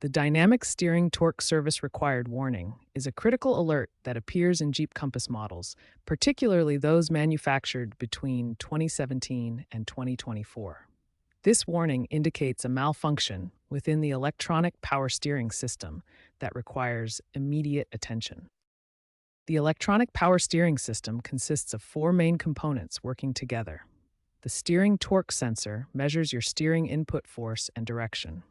The dynamic steering torque service required warning is a critical alert that appears in Jeep Compass models, particularly those manufactured between 2017 and 2024. This warning indicates a malfunction within the electronic power steering system that requires immediate attention. The electronic power steering system consists of four main components working together. The steering torque sensor measures your steering input force and direction.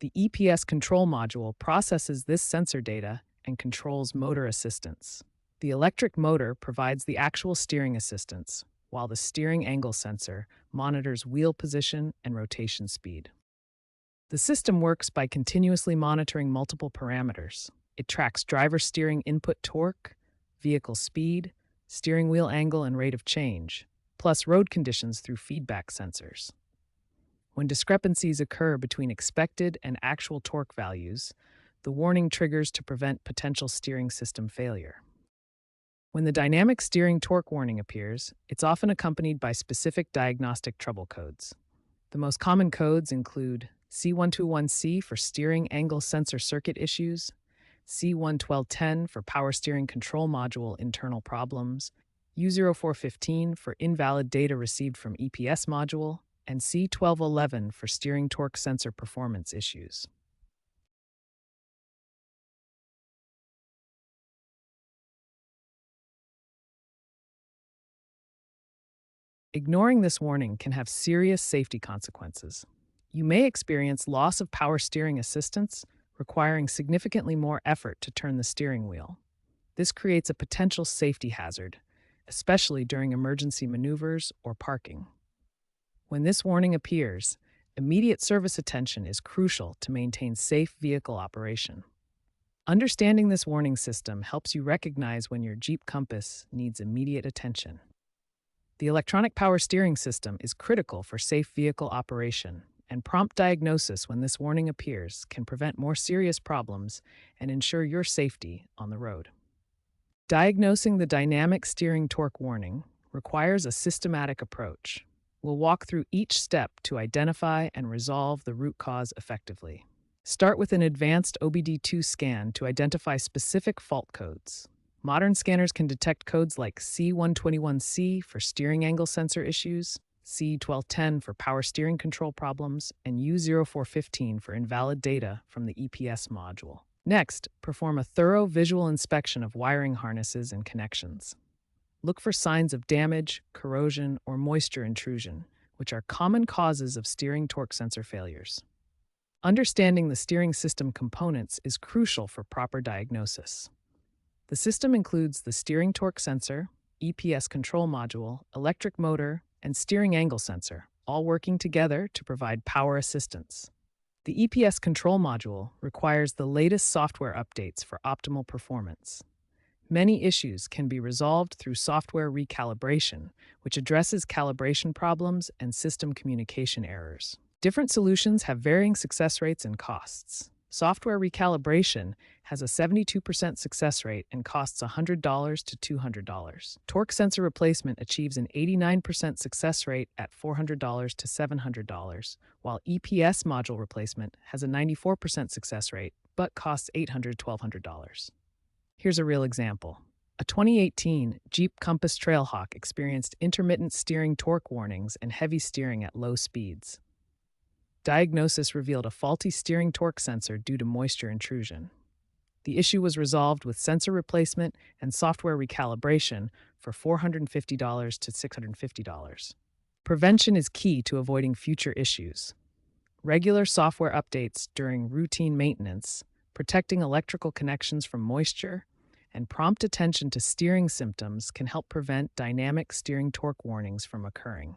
The EPS control module processes this sensor data and controls motor assistance. The electric motor provides the actual steering assistance, while the steering angle sensor monitors wheel position and rotation speed. The system works by continuously monitoring multiple parameters. It tracks driver steering input torque, vehicle speed, steering wheel angle and rate of change, plus road conditions through feedback sensors. When discrepancies occur between expected and actual torque values, the warning triggers to prevent potential steering system failure. When the dynamic steering torque warning appears, it's often accompanied by specific diagnostic trouble codes. The most common codes include C121C for steering angle sensor circuit issues, C11210 for power steering control module internal problems, U0415 for invalid data received from EPS module, and C1211 for steering torque sensor performance issues. Ignoring this warning can have serious safety consequences. You may experience loss of power steering assistance, requiring significantly more effort to turn the steering wheel. This creates a potential safety hazard, especially during emergency maneuvers or parking. When this warning appears, immediate service attention is crucial to maintain safe vehicle operation. Understanding this warning system helps you recognize when your Jeep Compass needs immediate attention. The electronic power steering system is critical for safe vehicle operation, and prompt diagnosis when this warning appears can prevent more serious problems and ensure your safety on the road. Diagnosing the dynamic steering torque warning requires a systematic approach. We'll walk through each step to identify and resolve the root cause effectively. Start with an advanced OBD2 scan to identify specific fault codes. Modern scanners can detect codes like C121C for steering angle sensor issues, C1210 for power steering control problems, and U0415 for invalid data from the EPS module. Next, perform a thorough visual inspection of wiring harnesses and connections. Look for signs of damage, corrosion, or moisture intrusion, which are common causes of steering torque sensor failures. Understanding the steering system components is crucial for proper diagnosis. The system includes the steering torque sensor, EPS control module, electric motor, and steering angle sensor, all working together to provide power assistance. The EPS control module requires the latest software updates for optimal performance. Many issues can be resolved through software recalibration, which addresses calibration problems and system communication errors. Different solutions have varying success rates and costs. Software recalibration has a 72% success rate and costs $100 to $200. Torque sensor replacement achieves an 89% success rate at $400 to $700, while EPS module replacement has a 94% success rate but costs $800 to $1,200. Here's a real example. A 2018 Jeep Compass Trailhawk experienced intermittent steering torque warnings and heavy steering at low speeds. Diagnosis revealed a faulty steering torque sensor due to moisture intrusion. The issue was resolved with sensor replacement and software recalibration for $450 to $650. Prevention is key to avoiding future issues. Regular software updates during routine maintenance, protecting electrical connections from moisture, and prompt attention to steering symptoms can help prevent dynamic steering torque warnings from occurring.